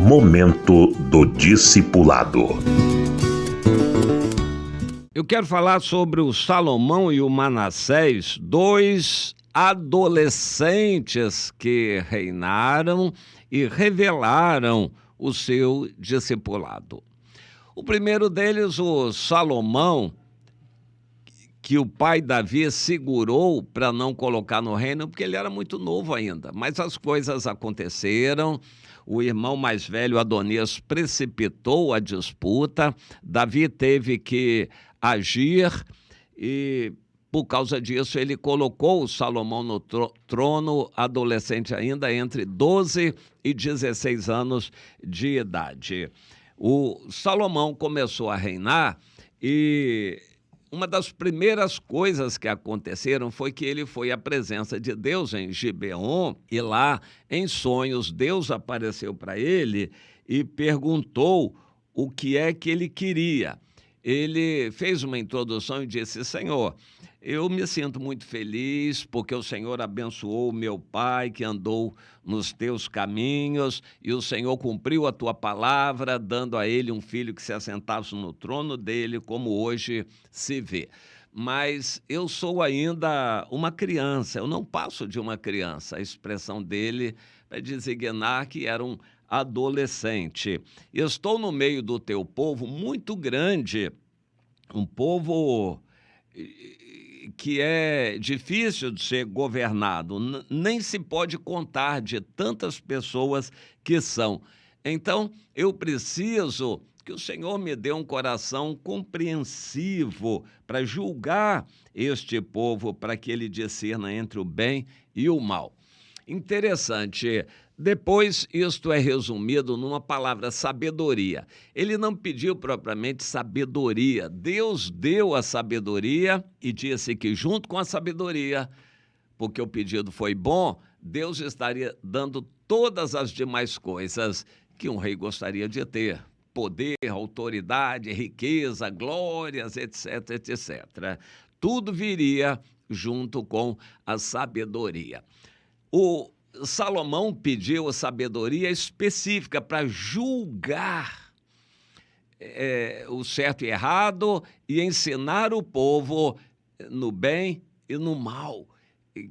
Momento do Discipulado. Eu quero falar sobre o Salomão e o Manassés, dois adolescentes que reinaram e revelaram o seu discipulado. O primeiro deles, o Salomão, que o pai Davi segurou para não colocar no reino, porque ele era muito novo ainda. Mas as coisas aconteceram, o irmão mais velho, Adonias, precipitou a disputa, Davi teve que agir e, por causa disso, ele colocou o Salomão no trono, adolescente ainda, entre 12 e 16 anos de idade. O Salomão começou a reinar e uma das primeiras coisas que aconteceram foi que ele foi à presença de Deus em Gibeon e lá, em sonhos, Deus apareceu para ele e perguntou o que é que ele queria. Ele fez uma introdução e disse: Senhor, eu me sinto muito feliz porque o Senhor abençoou o meu pai que andou nos teus caminhos e o Senhor cumpriu a tua palavra, dando a ele um filho que se assentasse no trono dele, como hoje se vê. Mas eu sou ainda uma criança, eu não passo de uma criança. A expressão dele vai designar que era um adolescente. Estou no meio do teu povo muito grande, um povo que é difícil de ser governado, nem se pode contar de tantas pessoas que são. Então, eu preciso que o Senhor me dê um coração compreensivo para julgar este povo, para que ele discerna entre o bem e o mal. Interessante. Depois, isto é resumido numa palavra, sabedoria. Ele não pediu propriamente sabedoria. Deus deu a sabedoria e disse que junto com a sabedoria, porque o pedido foi bom, Deus estaria dando todas as demais coisas que um rei gostaria de ter. Poder, autoridade, riqueza, glórias, etc, etc. Tudo viria junto com a sabedoria. O Salomão pediu a sabedoria específica para julgar o certo e errado e ensinar o povo no bem e no mal.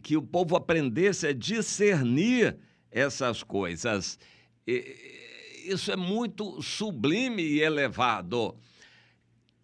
Que o povo aprendesse a discernir essas coisas. Isso é muito sublime e elevado.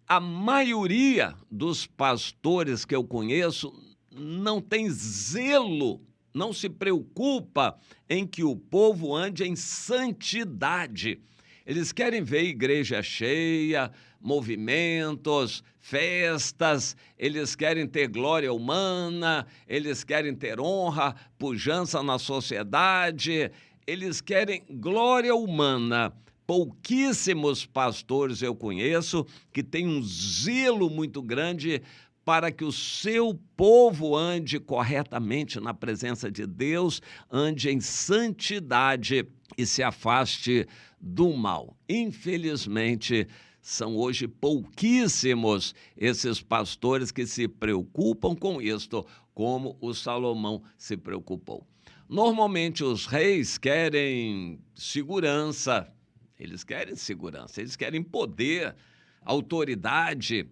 A maioria dos pastores que eu conheço não tem zelo, não se preocupa em que o povo ande em santidade. Eles querem ver igreja cheia, movimentos, festas, eles querem ter glória humana, eles querem ter honra, pujança na sociedade, eles querem glória humana. Pouquíssimos pastores eu conheço que têm um zelo muito grande para que o seu povo ande corretamente na presença de Deus, ande em santidade e se afaste do mal. Infelizmente, são hoje pouquíssimos esses pastores que se preocupam com isto, como o Salomão se preocupou. Normalmente, os reis querem segurança, eles querem poder, autoridade,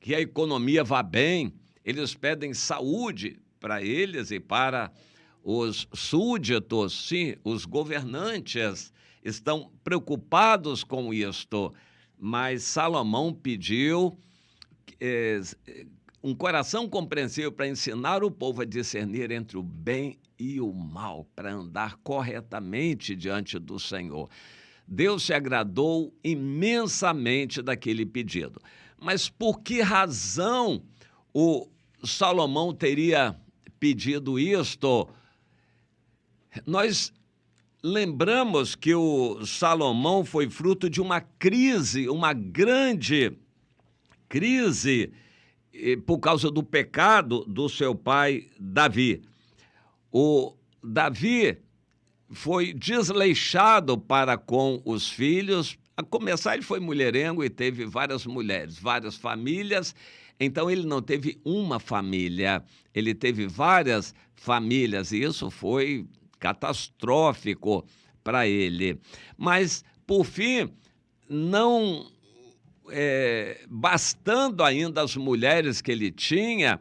que a economia vá bem, eles pedem saúde para eles e para os súditos, sim, os governantes estão preocupados com isto, mas Salomão pediu um coração compreensível para ensinar o povo a discernir entre o bem e o mal, para andar corretamente diante do Senhor. Deus se agradou imensamente daquele pedido. Mas por que razão o Salomão teria pedido isto? Nós lembramos que o Salomão foi fruto de uma crise, uma grande crise, por causa do pecado do seu pai Davi. O Davi foi desleixado para com os filhos. A começar, ele foi mulherengo e teve várias mulheres, várias famílias. Então, ele não teve uma família, ele teve várias famílias, e isso foi catastrófico para ele. Mas por fim, não bastando ainda as mulheres que ele tinha,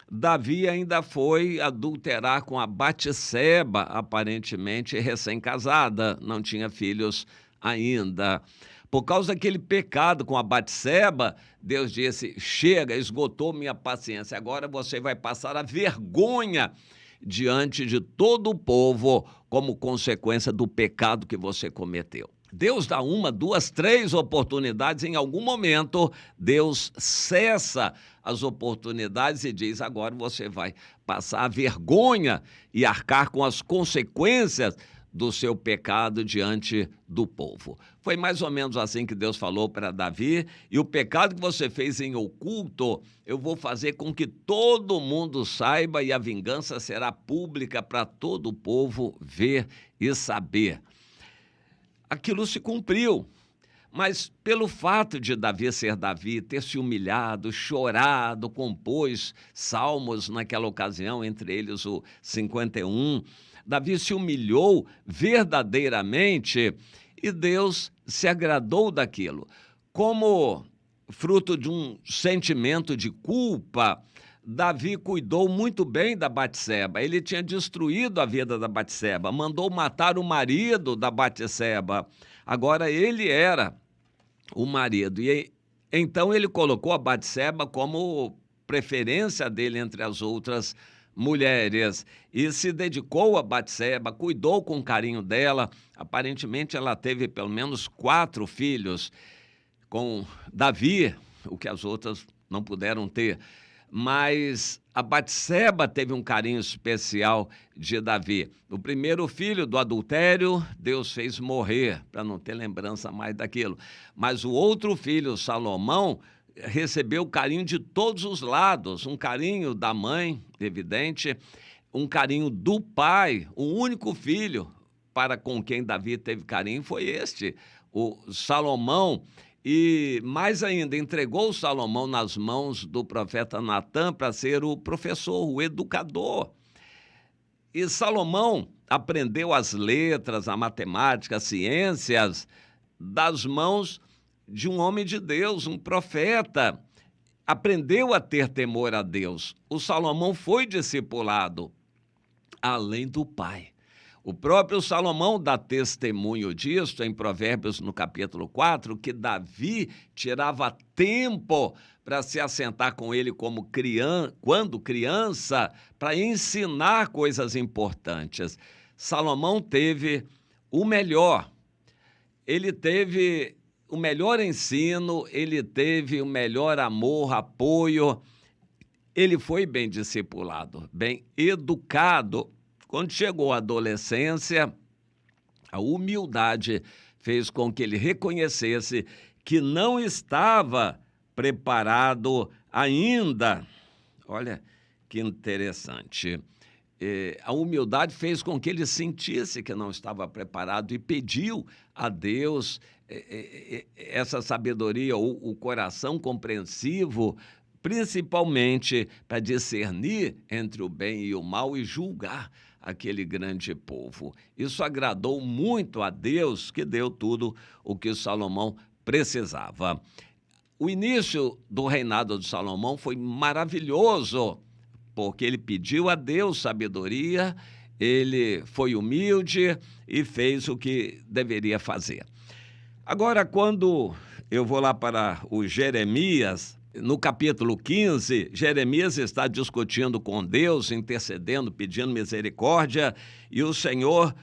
Davi ainda foi adulterar com a Batseba, aparentemente recém-casada, não tinha filhos ainda. Por causa daquele pecado com a Batseba, Deus disse: chega, esgotou minha paciência, agora você vai passar a vergonha diante de todo o povo como consequência do pecado que você cometeu. Deus dá uma, duas, três oportunidades, em algum momento Deus cessa as oportunidades e diz: agora você vai passar a vergonha e arcar com as consequências do seu pecado diante do povo. Foi mais ou menos assim que Deus falou para Davi: e o pecado que você fez em oculto, eu vou fazer com que todo mundo saiba, e a vingança será pública para todo o povo ver e saber. Aquilo se cumpriu, mas pelo fato de Davi ser Davi, ter se humilhado, chorado, compôs salmos naquela ocasião, entre eles o 51, Davi se humilhou verdadeiramente e Deus se agradou daquilo. Como fruto de um sentimento de culpa, Davi cuidou muito bem da Batseba. Ele tinha destruído a vida da Batseba, mandou matar o marido da Batseba. Agora ele era o marido. E então ele colocou a Batseba como preferência dele entre as outras mulheres e se dedicou a Batseba, cuidou com carinho dela. Aparentemente ela teve pelo menos 4 filhos com Davi, o que as outras não puderam ter. Mas a Batseba teve um carinho especial de Davi. O primeiro filho do adultério, Deus fez morrer, para não ter lembrança mais daquilo. Mas o outro filho, Salomão, recebeu o carinho de todos os lados. Um carinho da mãe, evidente, um carinho do pai. O único filho para com quem Davi teve carinho foi este, o Salomão. E mais ainda, entregou Salomão nas mãos do profeta Natã para ser o professor, o educador. E Salomão aprendeu as letras, a matemática, as ciências, das mãos de um homem de Deus, um profeta. Aprendeu a ter temor a Deus. O Salomão foi discipulado, além do pai. O próprio Salomão dá testemunho disso em Provérbios, no capítulo 4, que Davi tirava tempo para se assentar com ele quando criança, para ensinar coisas importantes. Salomão teve o melhor. Ele teve o melhor ensino, ele teve o melhor amor, apoio. Ele foi bem discipulado, bem educado. Quando chegou à adolescência, a humildade fez com que ele reconhecesse que não estava preparado ainda. Olha que interessante. A humildade fez com que ele sentisse que não estava preparado e pediu a Deus essa sabedoria, o coração compreensivo, principalmente para discernir entre o bem e o mal e julgar aquele grande povo. Isso agradou muito a Deus, que deu tudo o que Salomão precisava. O início do reinado de Salomão foi maravilhoso, porque ele pediu a Deus sabedoria, ele foi humilde e fez o que deveria fazer. Agora, quando eu vou lá para o Jeremias, no capítulo 15, Jeremias está discutindo com Deus, intercedendo, pedindo misericórdia, e o Senhor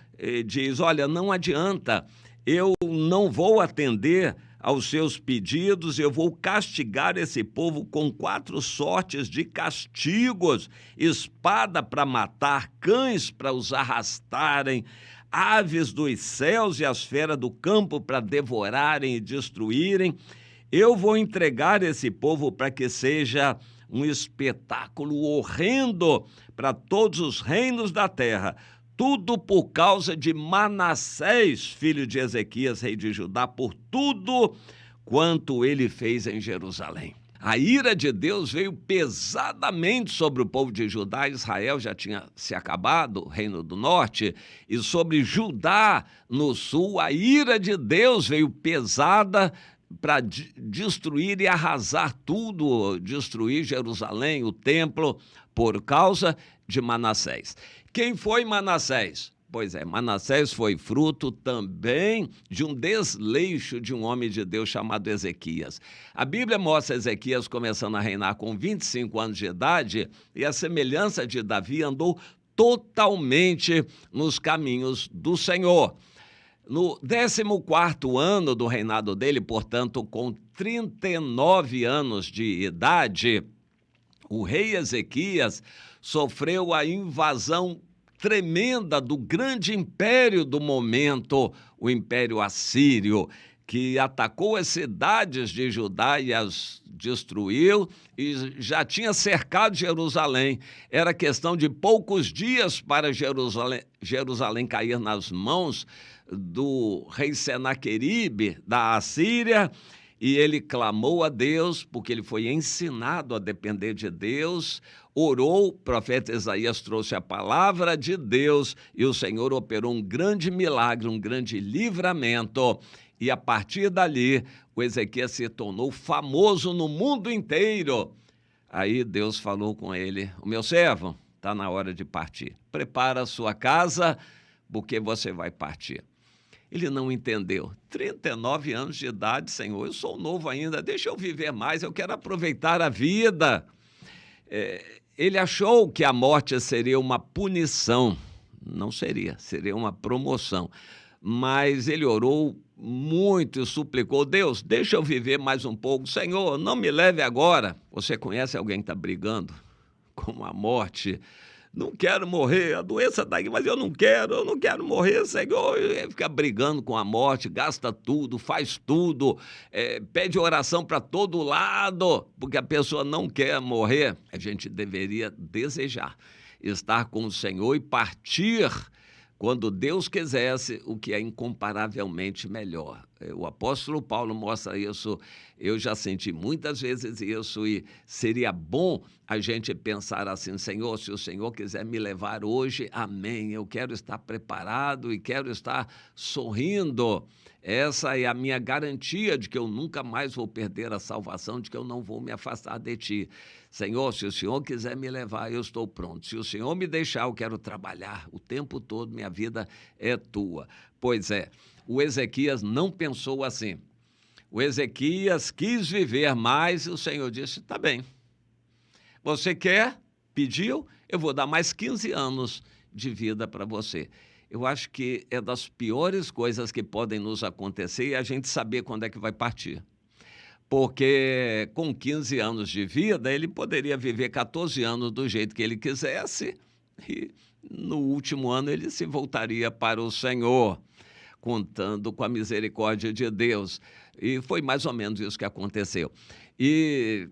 diz: olha, não adianta, eu não vou atender aos seus pedidos, eu vou castigar esse povo com 4 sortes de castigos: espada para matar, cães para os arrastarem, aves dos céus e as feras do campo para devorarem e destruírem. Eu vou entregar esse povo para que seja um espetáculo horrendo para todos os reinos da terra. Tudo por causa de Manassés, filho de Ezequias, rei de Judá, por tudo quanto ele fez em Jerusalém. A ira de Deus veio pesadamente sobre o povo de Judá. Israel já tinha se acabado, o reino do norte, e sobre Judá no sul, a ira de Deus veio pesada para destruir e arrasar tudo, destruir Jerusalém, o templo, por causa de Manassés. Quem foi Manassés? Pois é, Manassés foi fruto também de um desleixo de um homem de Deus chamado Ezequias. A Bíblia mostra Ezequias começando a reinar com 25 anos de idade e, a semelhança de Davi, andou totalmente nos caminhos do Senhor. No 14º ano do reinado dele, portanto, com 39 anos de idade, o rei Ezequias sofreu a invasão tremenda do grande império do momento, o Império Assírio, que atacou as cidades de Judá e as destruiu e já tinha cercado Jerusalém. Era questão de poucos dias para Jerusalém cair nas mãos do rei Senaqueribe, da Assíria, e ele clamou a Deus, porque ele foi ensinado a depender de Deus, orou, o profeta Isaías trouxe a palavra de Deus, e o Senhor operou um grande milagre, um grande livramento, e a partir dali, o Ezequias se tornou famoso no mundo inteiro. Aí Deus falou com ele: o meu servo, está na hora de partir, prepara a sua casa, porque você vai partir. Ele não entendeu. 39 anos de idade, Senhor, eu sou novo ainda, deixa eu viver mais, eu quero aproveitar a vida. Ele achou que a morte seria uma punição. Não seria, seria uma promoção. Mas ele orou muito e suplicou: Deus, deixa eu viver mais um pouco. Senhor, não me leve agora. Você conhece alguém que está brigando com a morte? Não quero morrer, a doença está aqui, mas eu não quero morrer, Senhor. Ele fica brigando com a morte, gasta tudo, faz tudo, pede oração para todo lado, porque a pessoa não quer morrer. A gente deveria desejar estar com o Senhor e partir quando Deus quisesse, o que é incomparavelmente melhor. O apóstolo Paulo mostra isso, eu já senti muitas vezes isso, e seria bom a gente pensar assim: Senhor, se o Senhor quiser me levar hoje, amém, eu quero estar preparado e quero estar sorrindo. Essa é a minha garantia de que eu nunca mais vou perder a salvação, de que eu não vou me afastar de Ti. Senhor, se o Senhor quiser me levar, eu estou pronto. Se o Senhor me deixar, eu quero trabalhar o tempo todo, minha vida é Tua. Pois é, o Ezequias não pensou assim. O Ezequias quis viver mais e o Senhor disse: tá bem, você quer? Pediu? Eu vou dar mais 15 anos de vida para você. Eu acho que é das piores coisas que podem nos acontecer a gente saber quando é que vai partir. Porque com 15 anos de vida, ele poderia viver 14 anos do jeito que ele quisesse e no último ano ele se voltaria para o Senhor, contando com a misericórdia de Deus. E foi mais ou menos isso que aconteceu. E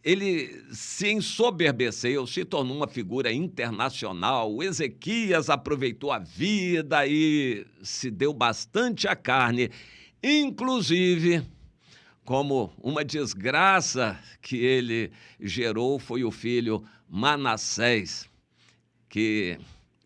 ele se ensoberbeceu, se tornou uma figura internacional. O Ezequias aproveitou a vida e se deu bastante à carne, inclusive, como uma desgraça que ele gerou foi o filho Manassés, que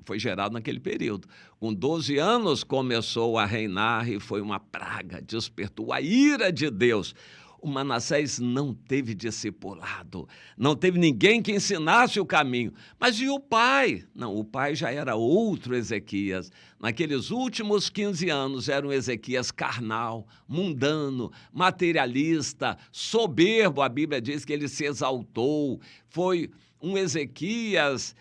foi gerado naquele período. Com 12 anos começou a reinar e foi uma praga, despertou a ira de Deus. O Manassés não teve discipulado, não teve ninguém que ensinasse o caminho. Mas e o pai? Não, o pai já era outro Ezequias. Naqueles últimos 15 anos era um Ezequias carnal, mundano, materialista, soberbo. A Bíblia diz que ele se exaltou, foi um Ezequias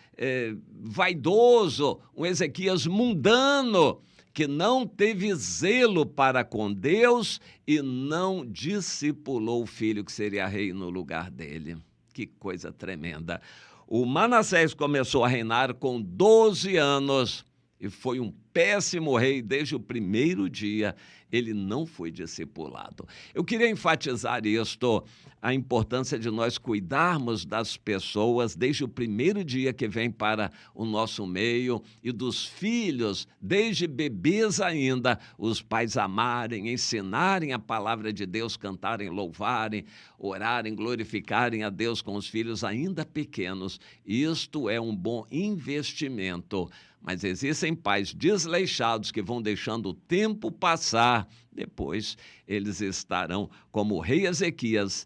vaidoso, um Ezequias mundano, que não teve zelo para com Deus e não discipulou o filho que seria rei no lugar dele. Que coisa tremenda. O Manassés começou a reinar com 12 anos e foi um péssimo rei. Desde o primeiro dia, ele não foi discipulado. Eu queria enfatizar isto, a importância de nós cuidarmos das pessoas desde o primeiro dia que vem para o nosso meio e dos filhos, desde bebês ainda, os pais amarem, ensinarem a palavra de Deus, cantarem, louvarem, orarem, glorificarem a Deus com os filhos ainda pequenos. Isto é um bom investimento. Mas existem pais desleixados que vão deixando o tempo passar. Depois eles estarão como o rei Ezequias,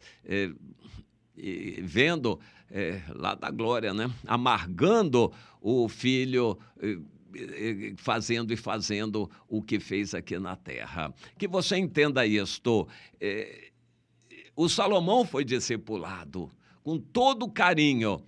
vendo lá da glória, né? Amargando o filho, fazendo o que fez aqui na terra. Que você entenda isto. O Salomão foi discipulado com todo carinho.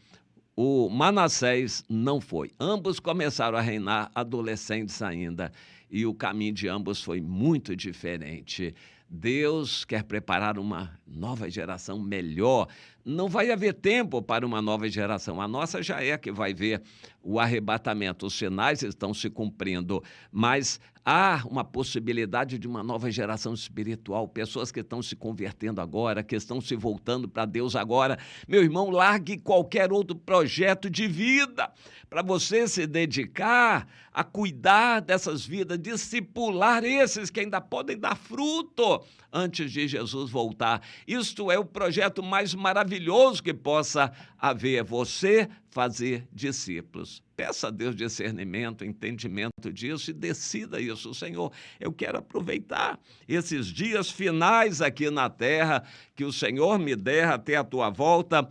O Manassés não foi. Ambos começaram a reinar adolescentes ainda, e o caminho de ambos foi muito diferente. Deus quer preparar uma nova geração melhor. Não vai haver tempo para uma nova geração. A nossa já é que vai ver o arrebatamento. Os sinais estão se cumprindo, mas há uma possibilidade de uma nova geração espiritual, pessoas que estão se convertendo agora, que estão se voltando para Deus agora. Meu irmão, largue qualquer outro projeto de vida para você se dedicar a cuidar dessas vidas, discipular esses que ainda podem dar fruto antes de Jesus voltar. Isto é o projeto mais maravilhoso que possa haver, você fazer discípulos. Peça a Deus discernimento, entendimento disso e decida isso. Senhor, eu quero aproveitar esses dias finais aqui na terra que o Senhor me der até a tua volta,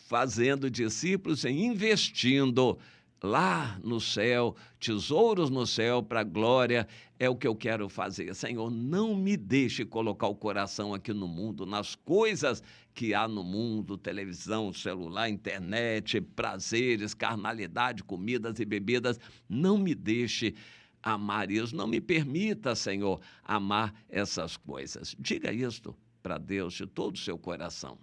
fazendo discípulos e investindo lá no céu, tesouros no céu para a glória, é o que eu quero fazer. Senhor, não me deixe colocar o coração aqui no mundo, nas coisas que há no mundo, televisão, celular, internet, prazeres, carnalidade, comidas e bebidas. Não me deixe amar isso, não me permita, Senhor, amar essas coisas. Diga isto para Deus de todo o seu coração.